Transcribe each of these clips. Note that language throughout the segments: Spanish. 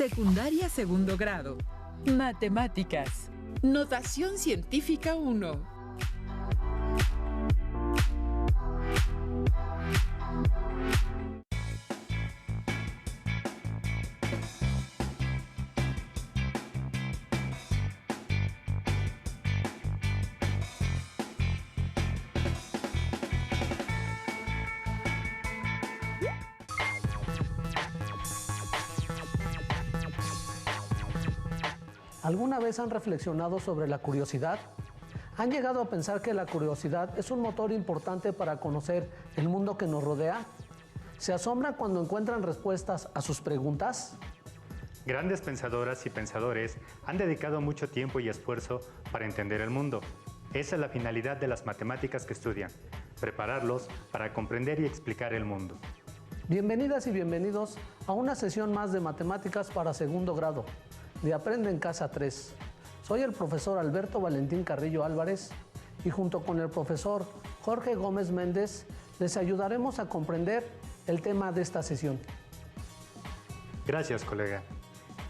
Secundaria segundo grado. Matemáticas. Notación científica 1. ¿Alguna vez han reflexionado sobre la curiosidad? ¿Han llegado a pensar que la curiosidad es un motor importante para conocer el mundo que nos rodea? ¿Se asombran cuando encuentran respuestas a sus preguntas? Grandes pensadoras y pensadores han dedicado mucho tiempo y esfuerzo para entender el mundo. Esa es la finalidad de las matemáticas que estudian, prepararlos para comprender y explicar el mundo. Bienvenidas y bienvenidos a una sesión más de matemáticas para segundo grado, de Aprende en Casa 3. Soy el profesor Alberto Valentín Carrillo Álvarez y junto con el profesor Jorge Gómez Méndez les ayudaremos a comprender el tema de esta sesión. Gracias, colega.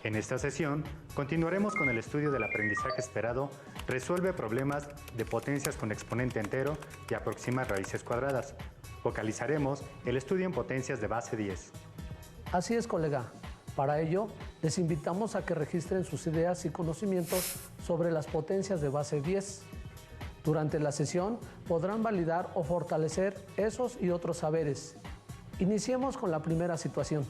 En esta sesión continuaremos con el estudio del aprendizaje esperado, resuelve problemas de potencias con exponente entero y aproxima raíces cuadradas. Focalizaremos el estudio en potencias de base 10. Así es, colega. Para ello, les invitamos a que registren sus ideas y conocimientos sobre las potencias de base 10. Durante la sesión podrán validar o fortalecer esos y otros saberes. Iniciemos con la primera situación.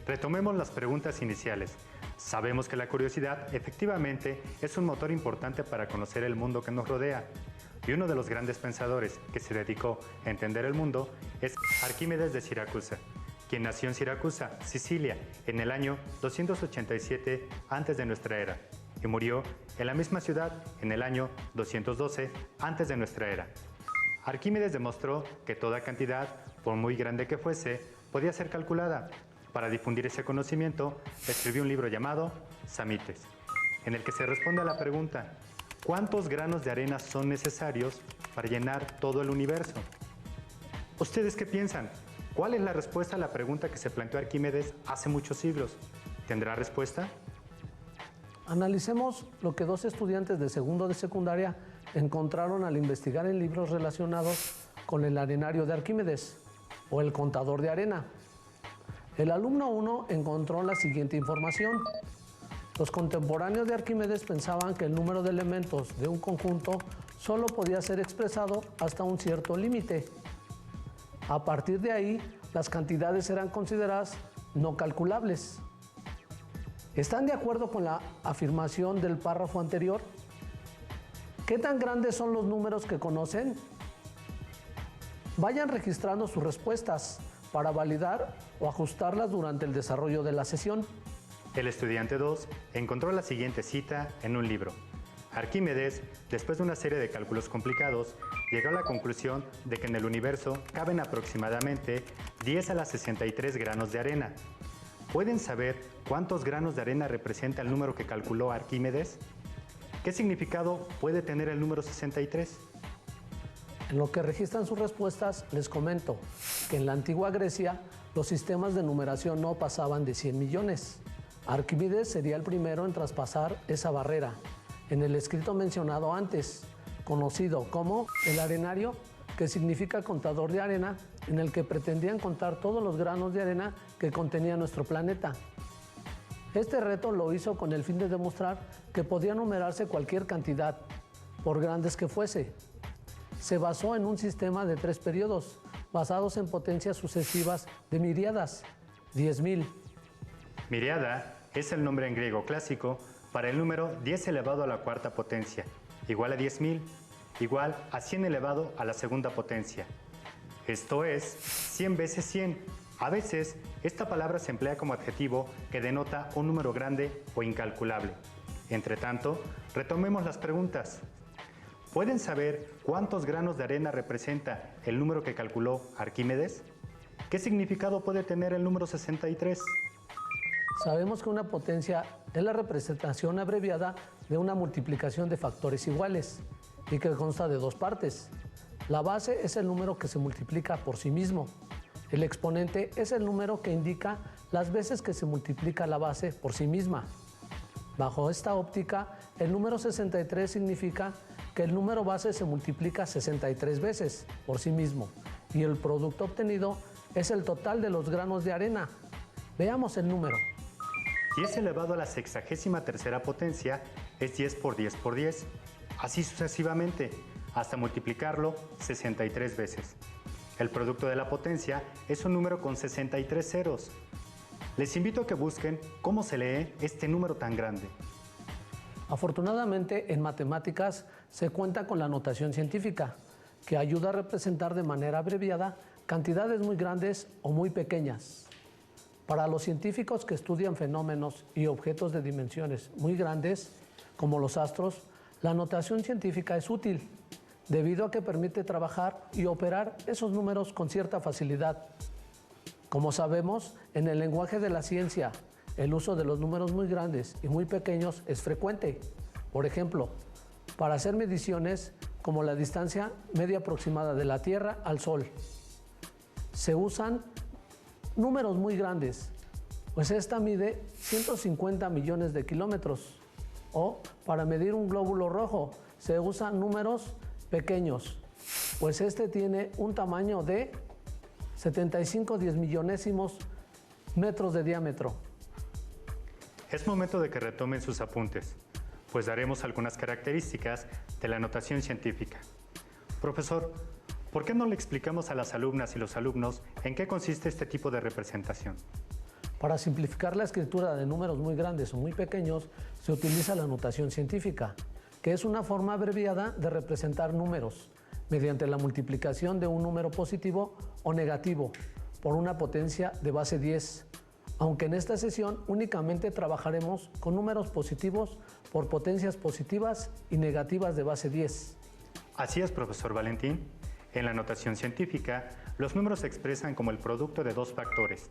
Retomemos las preguntas iniciales. Sabemos que la curiosidad efectivamente es un motor importante para conocer el mundo que nos rodea. Y uno de los grandes pensadores que se dedicó a entender el mundo es Arquímedes de Siracusa, quien nació en Siracusa, Sicilia, en el año 287 antes de nuestra era y murió en la misma ciudad en el año 212 antes de nuestra era. Arquímedes demostró que toda cantidad, por muy grande que fuese, podía ser calculada. Para difundir ese conocimiento, escribió un libro llamado Samites, en el que se responde a la pregunta: ¿cuántos granos de arena son necesarios para llenar todo el universo? ¿Ustedes qué piensan? ¿Cuál es la respuesta a la pregunta que se planteó Arquímedes hace muchos siglos? ¿Tendrá respuesta? Analicemos lo que dos estudiantes de segundo de secundaria encontraron al investigar en libros relacionados con el arenario de Arquímedes, o el contador de arena. El alumno 1 encontró la siguiente información. Los contemporáneos de Arquímedes pensaban que el número de elementos de un conjunto solo podía ser expresado hasta un cierto límite. A partir de ahí, las cantidades eran consideradas no calculables. ¿Están de acuerdo con la afirmación del párrafo anterior? ¿Qué tan grandes son los números que conocen? Vayan registrando sus respuestas para validar o ajustarlas durante el desarrollo de la sesión. El estudiante 2 encontró la siguiente cita en un libro. Arquímedes, después de una serie de cálculos complicados, llegó a la conclusión de que en el universo caben aproximadamente 10 a la 63 granos de arena. ¿Pueden saber cuántos granos de arena representa el número que calculó Arquímedes? ¿Qué significado puede tener el número 63? En lo que registran sus respuestas, les comento que en la antigua Grecia los sistemas de numeración no pasaban de 100 millones. Arquímedes sería el primero en traspasar esa barrera en el escrito mencionado antes, conocido como el arenario, que significa contador de arena, en el que pretendían contar todos los granos de arena que contenía nuestro planeta. Este reto lo hizo con el fin de demostrar que podía numerarse cualquier cantidad, por grandes que fuese. Se basó en un sistema de 3 periodos, basados en potencias sucesivas de miríadas, 10.000. Miriada es el nombre en griego clásico para el número 10 elevado a la cuarta potencia, igual a 10.000, igual a 100 elevado a la segunda potencia. Esto es 100 veces 100. A veces, esta palabra se emplea como adjetivo que denota un número grande o incalculable. Entre tanto, retomemos las preguntas. ¿Pueden saber cuántos granos de arena representa el número que calculó Arquímedes? ¿Qué significado puede tener el número 63? Sabemos que una potencia es la representación abreviada de una multiplicación de factores iguales y que consta de dos partes. La base es el número que se multiplica por sí mismo. El exponente es el número que indica las veces que se multiplica la base por sí misma. Bajo esta óptica, el número 63 significa que el número base se multiplica 63 veces por sí mismo y el producto obtenido es el total de los granos de arena. Veamos el número. 10 elevado a la 63ª potencia es 10 por 10 por 10, así sucesivamente, hasta multiplicarlo 63 veces. El producto de la potencia es un número con 63 ceros. Les invito a que busquen cómo se lee este número tan grande. Afortunadamente, en matemáticas se cuenta con la notación científica, que ayuda a representar de manera abreviada cantidades muy grandes o muy pequeñas. Para los científicos que estudian fenómenos y objetos de dimensiones muy grandes, como los astros, la notación científica es útil, debido a que permite trabajar y operar esos números con cierta facilidad. Como sabemos, en el lenguaje de la ciencia, el uso de los números muy grandes y muy pequeños es frecuente. Por ejemplo, para hacer mediciones como la distancia media aproximada de la Tierra al Sol, se usan números muy grandes, pues esta mide 150 millones de kilómetros. O para medir un glóbulo rojo, se usan números pequeños, pues este tiene un tamaño de 75 diezmillonésimos metros de diámetro. Es momento de que retomen sus apuntes, pues daremos algunas características de la notación científica. Profesor, ¿por qué no le explicamos a las alumnas y los alumnos en qué consiste este tipo de representación? Para simplificar la escritura de números muy grandes o muy pequeños, se utiliza la notación científica, que es una forma abreviada de representar números, mediante la multiplicación de un número positivo o negativo por una potencia de base 10, aunque en esta sesión únicamente trabajaremos con números positivos por potencias positivas y negativas de base 10. Así es, profesor Valentín. En la notación científica, los números se expresan como el producto de dos factores.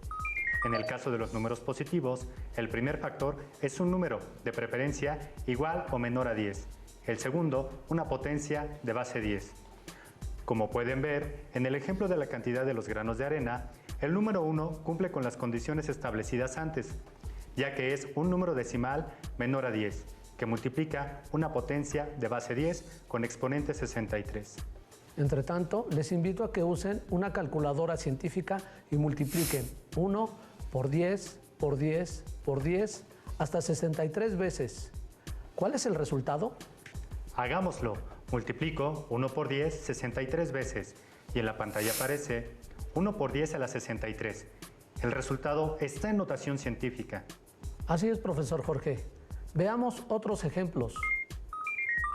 En el caso de los números positivos, el primer factor es un número, de preferencia, igual o menor a 10. El segundo, una potencia de base 10. Como pueden ver, en el ejemplo de la cantidad de los granos de arena, el número 1 cumple con las condiciones establecidas antes, ya que es un número decimal menor a 10, que multiplica una potencia de base 10 con exponente 63. Entre tanto, les invito a que usen una calculadora científica y multipliquen 1 por 10, por 10, por 10, hasta 63 veces. ¿Cuál es el resultado? Hagámoslo. Multiplico 1 por 10 63 veces y en la pantalla aparece 1 por 10 a la 63. El resultado está en notación científica. Así es, profesor Jorge. Veamos otros ejemplos.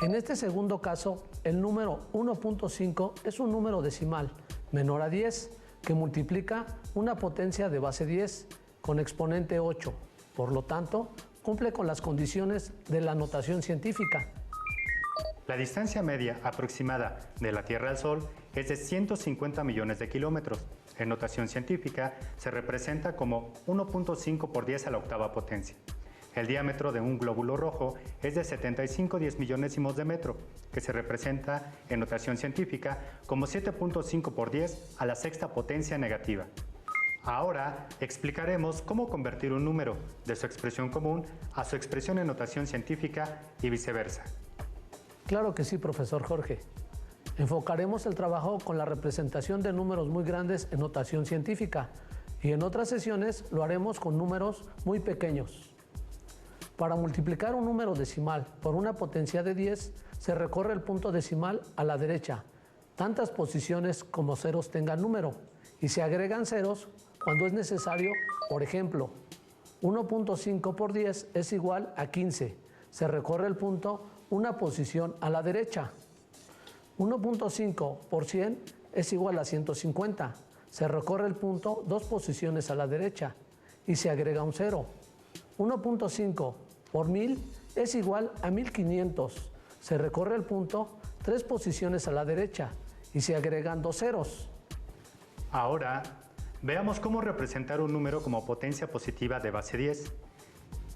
En este segundo caso, el número 1.5 es un número decimal menor a 10 que multiplica una potencia de base 10 con exponente 8. Por lo tanto, cumple con las condiciones de la notación científica. La distancia media aproximada de la Tierra al Sol es de 150 millones de kilómetros. En notación científica se representa como 1.5 por 10 a la octava potencia. El diámetro de un glóbulo rojo es de 75 diezmillonésimos de metro, que se representa en notación científica como 7.5 por 10 a la sexta potencia negativa. Ahora explicaremos cómo convertir un número de su expresión común a su expresión en notación científica y viceversa. Claro que sí, profesor Jorge. Enfocaremos el trabajo con la representación de números muy grandes en notación científica y en otras sesiones lo haremos con números muy pequeños. Para multiplicar un número decimal por una potencia de 10, se recorre el punto decimal a la derecha, tantas posiciones como ceros tenga el número, y se agregan ceros cuando es necesario. Por ejemplo, 1.5 por 10 es igual a 15. Se recorre el punto una posición a la derecha. 1.5 por 100 es igual a 150. Se recorre el punto dos posiciones a la derecha y se agrega un cero. 1.5 por 1000 es igual a 1500. Se recorre el punto tres posiciones a la derecha y se agregan dos ceros. Ahora, veamos cómo representar un número como potencia positiva de base 10.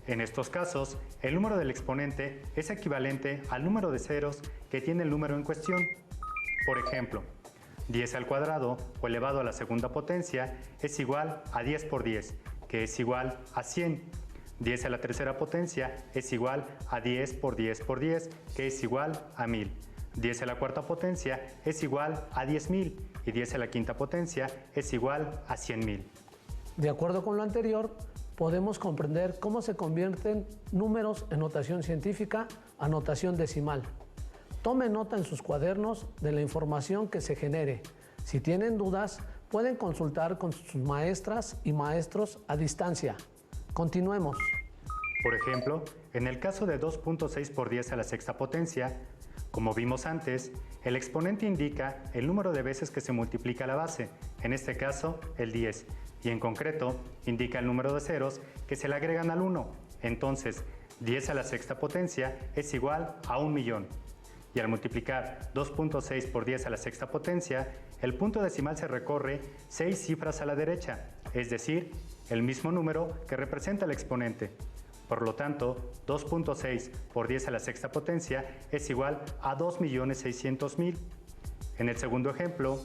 En estos casos, el número del exponente es equivalente al número de ceros que tiene el número en cuestión. Por ejemplo, 10 al cuadrado o elevado a la segunda potencia es igual a 10 por 10, que es igual a 100. 10 a la tercera potencia es igual a 10 por 10 por 10, que es igual a 1000. 10 a la cuarta potencia es igual a 10.000 y 10 a la quinta potencia es igual a 100.000. De acuerdo con lo anterior, podemos comprender cómo se convierten números en notación científica a notación decimal. Tomen nota en sus cuadernos de la información que se genere. Si tienen dudas, pueden consultar con sus maestras y maestros a distancia. Continuemos. Por ejemplo, en el caso de 2.6 por 10 a la sexta potencia, como vimos antes, el exponente indica el número de veces que se multiplica la base, en este caso el 10, y en concreto indica el número de ceros que se le agregan al 1. Entonces, 10 a la sexta potencia es igual a 1.000.000. Y al multiplicar 2.6 por 10 a la sexta potencia, el punto decimal se recorre 6 cifras a la derecha, es decir, el mismo número que representa el exponente. Por lo tanto, 2.6 por 10 a la sexta potencia es igual a 2.600.000. En el segundo ejemplo,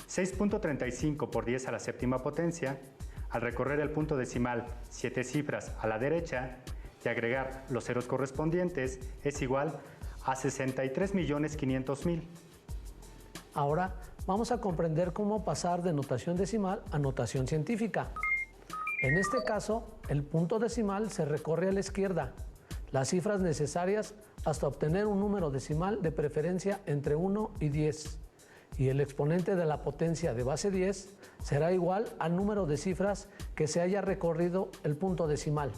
6.35 por 10 a la séptima potencia, al recorrer el punto decimal 7 cifras a la derecha y agregar los ceros correspondientes, es igual a 63.500.000. Ahora vamos a comprender cómo pasar de notación decimal a notación científica. En este caso, el punto decimal se recorre a la izquierda, las cifras necesarias hasta obtener un número decimal de preferencia entre 1 y 10, y el exponente de la potencia de base 10 será igual al número de cifras que se haya recorrido el punto decimal.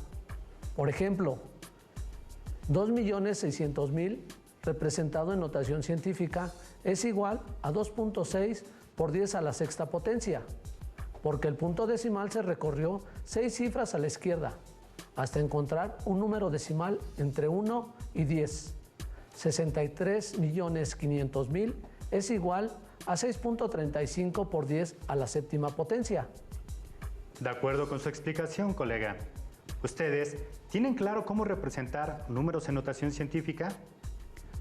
Por ejemplo, 2.600.000 representado en notación científica es igual a 2.6 por 10 a la sexta potencia, porque el punto decimal se recorrió 6 cifras a la izquierda, hasta encontrar un número decimal entre 1 y 10. 63.500.000 es igual a 6.35 por 10 a la séptima potencia. De acuerdo con su explicación, colega, ¿ustedes tienen claro cómo representar números en notación científica?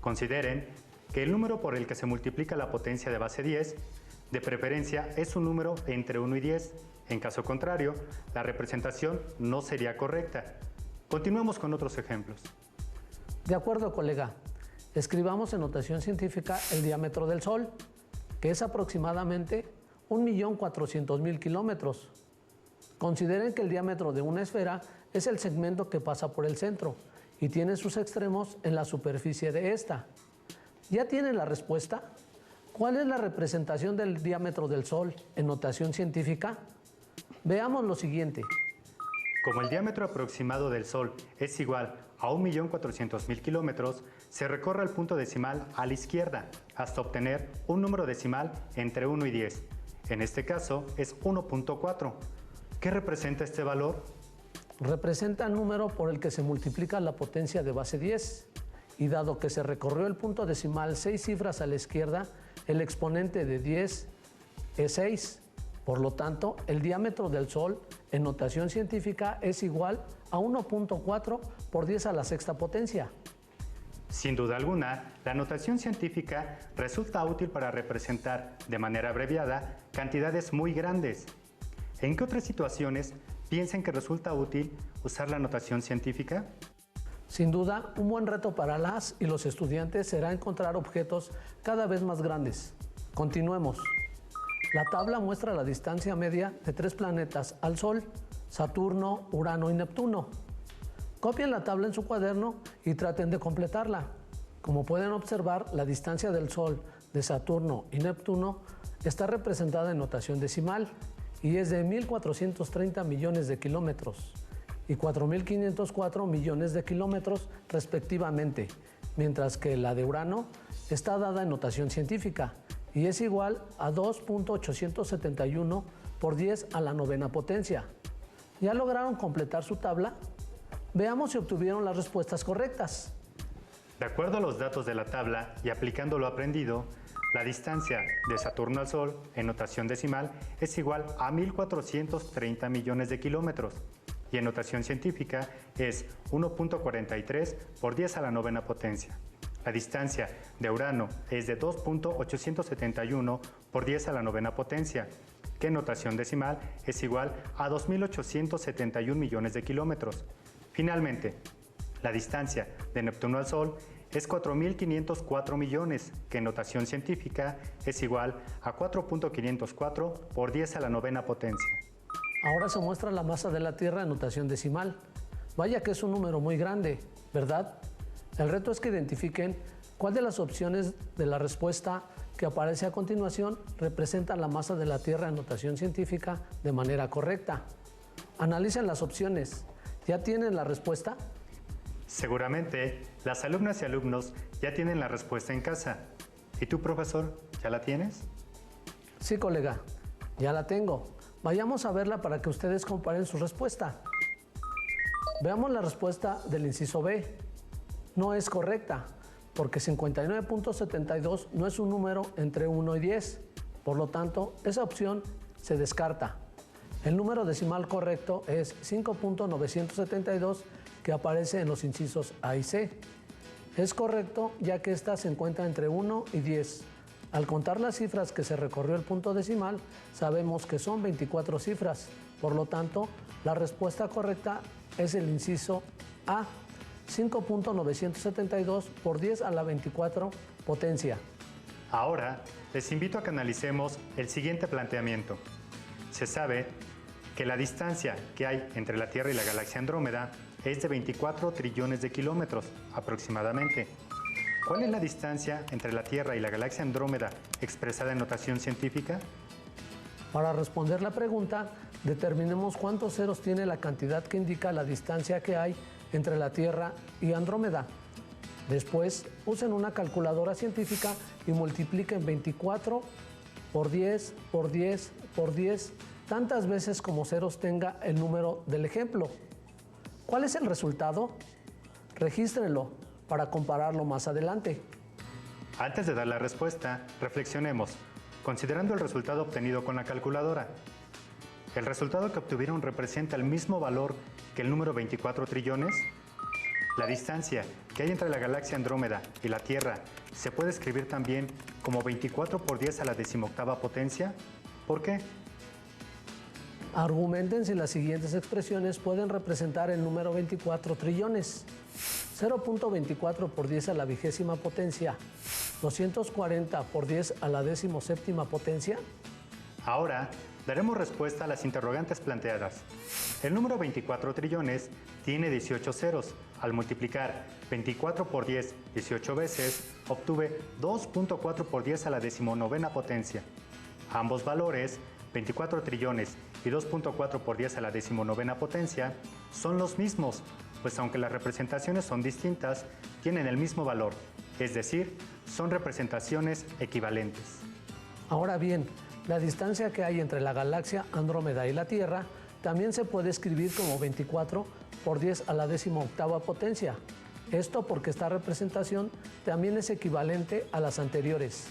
Consideren que el número por el que se multiplica la potencia de base 10, de preferencia, es un número entre 1 y 10. En caso contrario, la representación no sería correcta. Continuemos con otros ejemplos. De acuerdo, colega. Escribamos en notación científica el diámetro del Sol, que es aproximadamente 1.400.000 kilómetros. Consideren que el diámetro de una esfera es el segmento que pasa por el centro y tiene sus extremos en la superficie de esta. ¿Ya tienen la respuesta? ¿Cuál es la representación del diámetro del Sol en notación científica? Veamos lo siguiente. Como el diámetro aproximado del Sol es igual a 1.400.000 kilómetros, se recorre el punto decimal a la izquierda hasta obtener un número decimal entre 1 y 10. En este caso es 1.4. ¿Qué representa este valor? Representa el número por el que se multiplica la potencia de base 10. Y dado que se recorrió el punto decimal 6 cifras a la izquierda, el exponente de 10 es 6. Por lo tanto, el diámetro del Sol en notación científica es igual a 1.4 por 10 a la sexta potencia. Sin duda alguna, la notación científica resulta útil para representar de manera abreviada cantidades muy grandes. ¿En qué otras situaciones piensan que resulta útil usar la notación científica? Sin duda, un buen reto para las y los estudiantes será encontrar objetos cada vez más grandes. Continuemos. La tabla muestra la distancia media de 3 planetas al Sol: Saturno, Urano y Neptuno. Copien la tabla en su cuaderno y traten de completarla. Como pueden observar, la distancia del Sol, de Saturno y Neptuno está representada en notación decimal y es de 1.430 millones de kilómetros y 4.504 millones de kilómetros respectivamente, mientras que la de Urano está dada en notación científica y es igual a 2.871 por 10 a la novena potencia. ¿Ya lograron completar su tabla? Veamos si obtuvieron las respuestas correctas. De acuerdo a los datos de la tabla y aplicando lo aprendido, la distancia de Saturno al Sol en notación decimal es igual a 1.430 millones de kilómetros y en notación científica es 1.43 por 10 a la novena potencia. la distancia de Urano es de 2.871 por 10 a la novena potencia, que en notación decimal es igual a 2.871 millones de kilómetros. Finalmente, la distancia de Neptuno al Sol es 4.504 millones, que en notación científica es igual a 4.504 por 10 a la novena potencia. Ahora se muestra la masa de la Tierra en notación decimal. Vaya que es un número muy grande, ¿verdad? El reto es que identifiquen cuál de las opciones de la respuesta que aparece a continuación representa la masa de la Tierra en notación científica de manera correcta. Analicen las opciones. ¿Ya tienen la respuesta? Seguramente las alumnas y alumnos ya tienen la respuesta en casa. ¿Y tú, profesor, ya la tienes? Sí, colega, ya la tengo. Vayamos a verla para que ustedes comparen su respuesta. Veamos la respuesta del inciso B. No es correcta, porque 59.72 no es un número entre 1 y 10. Por lo tanto, esa opción se descarta. El número decimal correcto es 5.972, que aparece en los incisos A y C. Es correcto, ya que ésta se encuentra entre 1 y 10. Al contar las cifras que se recorrió el punto decimal, sabemos que son 24 cifras. Por lo tanto, la respuesta correcta es el inciso A, 5.972 por 10 a la 24 potencia. Ahora, les invito a que analicemos el siguiente planteamiento. Se sabe que la distancia que hay entre la Tierra y la galaxia Andrómeda es de 24 trillones de kilómetros aproximadamente. ¿Cuál es la distancia entre la Tierra y la galaxia Andrómeda expresada en notación científica? Para responder la pregunta, determinemos cuántos ceros tiene la cantidad que indica la distancia que hay entre la Tierra y Andrómeda. Después, usen una calculadora científica y multipliquen 24 por 10 por 10 por 10 tantas veces como ceros tenga el número del ejemplo. ¿Cuál es el resultado? Regístrenlo para compararlo más adelante. Antes de dar la respuesta, reflexionemos, considerando el resultado obtenido con la calculadora. ¿El resultado que obtuvieron representa el mismo valor que el número 24 trillones? La distancia que hay entre la galaxia Andrómeda y la Tierra se puede escribir también como 24 por 10 a la 18ª potencia. ¿Por qué? Argumenten si las siguientes expresiones pueden representar el número 24 trillones. 0.24 por 10 a la 20ª potencia, 240 por 10 a la 17ª potencia. Ahora daremos respuesta a las interrogantes planteadas. El número 24 trillones tiene 18 ceros. Al multiplicar 24 por 10 18 veces, obtuve 2.4 por 10 a la 19ª potencia. Ambos valores, 24 trillones y 2.4 por 10 a la 19ª potencia, son los mismos, pues aunque las representaciones son distintas, tienen el mismo valor, es decir, son representaciones equivalentes. Ahora bien, la distancia que hay entre la galaxia Andrómeda y la Tierra también se puede escribir como 24 por 10 a la 18ª potencia. Esto porque esta representación también es equivalente a las anteriores.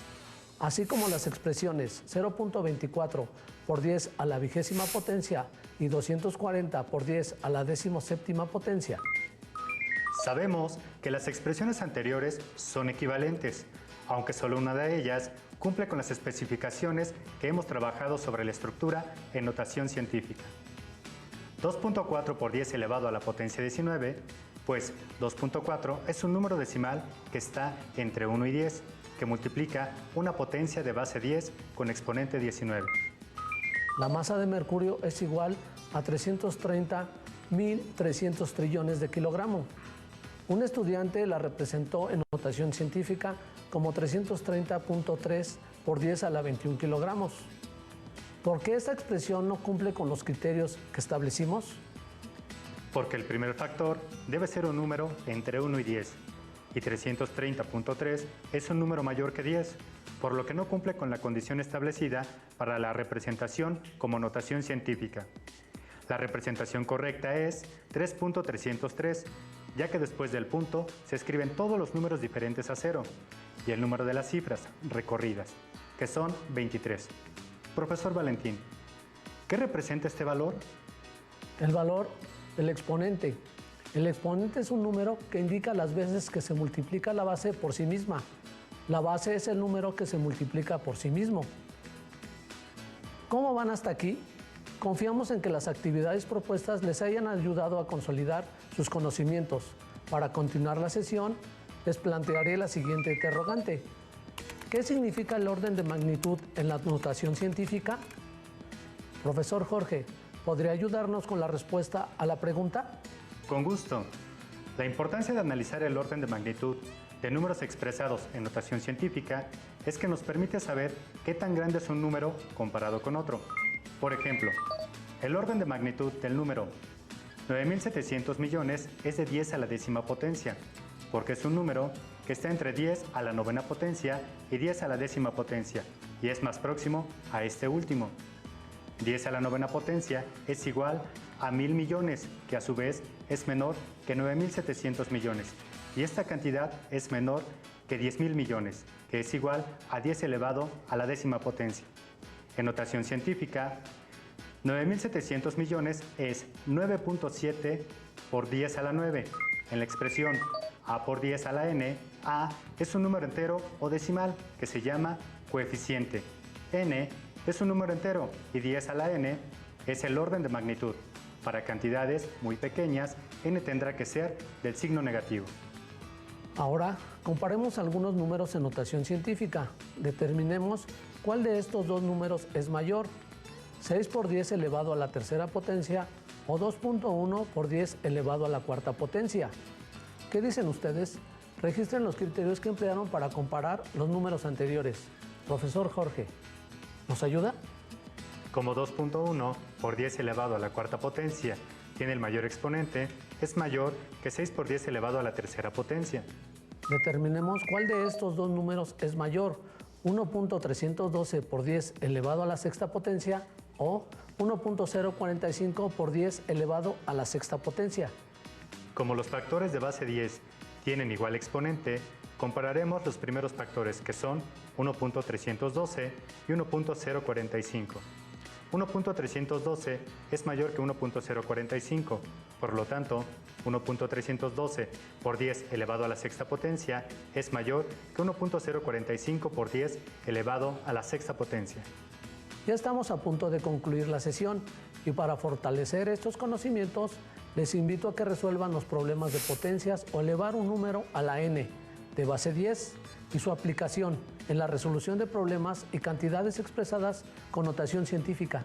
Así como las expresiones 0.24 por 10 a la 20ª potencia y 240 por 10 a la 17ª potencia. Sabemos que las expresiones anteriores son equivalentes, aunque solo una de ellas cumple con las especificaciones que hemos trabajado sobre la estructura en notación científica. 2.4 por 10 elevado a la potencia 19, pues 2.4 es un número decimal que está entre 1 y 10, que multiplica una potencia de base 10 con exponente 19. La masa de Mercurio es igual a 330.300 trillones de kilogramos. Un estudiante la representó en notación científica como 330.3 por 10 a la 21 kilogramos. ¿Por qué esta expresión no cumple con los criterios que establecimos? Porque el primer factor debe ser un número entre 1 y 10, y 330.3 es un número mayor que 10, por lo que no cumple con la condición establecida para la representación como notación científica. La representación correcta es 3.303, ya que después del punto se escriben todos los números diferentes a 0 y el número de las cifras recorridas, que son 23. Profesor Valentín, ¿qué representa este valor? El valor del exponente. El exponente es un número que indica las veces que se multiplica la base por sí misma. La base es el número que se multiplica por sí mismo. ¿Cómo van hasta aquí? Confiamos en que las actividades propuestas les hayan ayudado a consolidar sus conocimientos. Para continuar la sesión, les plantearé la siguiente interrogante. ¿Qué significa el orden de magnitud en la notación científica? Profesor Jorge, ¿podría ayudarnos con la respuesta a la pregunta? Con gusto. La importancia de analizar el orden de magnitud de números expresados en notación científica es que nos permite saber qué tan grande es un número comparado con otro. Por ejemplo, el orden de magnitud del número 9.700 millones es de 10 a la décima potencia, porque es un número que está entre 10 a la novena potencia y 10 a la décima potencia, y es más próximo a este último. 10 a la novena potencia es igual a 1.000 millones, que a su vez es menor que 9.700 millones, y esta cantidad es menor que 10.000 millones, que es igual a 10 elevado a la décima potencia. En notación científica, 9.700 millones es 9.7 por 10 a la 9. En la expresión a por 10 a la n, a es un número entero o decimal que se llama coeficiente. N es un número entero y 10 a la n es el orden de magnitud. Para cantidades muy pequeñas, n tendrá que ser del signo negativo. Ahora, comparemos algunos números en notación científica. Determinemos cuál de estos dos números es mayor, 6 por 10 elevado a la tercera potencia o 2.1 por 10 elevado a la cuarta potencia. ¿Qué dicen ustedes? Registren los criterios que emplearon para comparar los números anteriores. Profesor Jorge, ¿nos ayuda? Como 2.1 por 10 elevado a la cuarta potencia tiene el mayor exponente, es mayor que 6 por 10 elevado a la tercera potencia. Determinemos cuál de estos dos números es mayor, 1.312 por 10 elevado a la sexta potencia o 1.045 por 10 elevado a la sexta potencia. Como los factores de base 10 tienen igual exponente, compararemos los primeros factores, que son 1.312 y 1.045. 1.312 es mayor que 1.045, por lo tanto, 1.312 por 10 elevado a la sexta potencia es mayor que 1.045 por 10 elevado a la sexta potencia. Ya estamos a punto de concluir la sesión y para fortalecer estos conocimientos, les invito a que resuelvan los problemas de potencias o elevar un número a la n de base 10 y su aplicación en la resolución de problemas y cantidades expresadas con notación científica.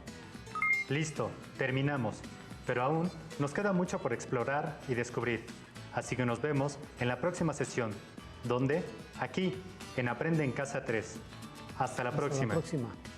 Listo, terminamos, pero aún nos queda mucho por explorar y descubrir. Así que nos vemos en la próxima sesión, donde, aquí, en Aprende en Casa 3. Hasta la próxima. Hasta la próxima.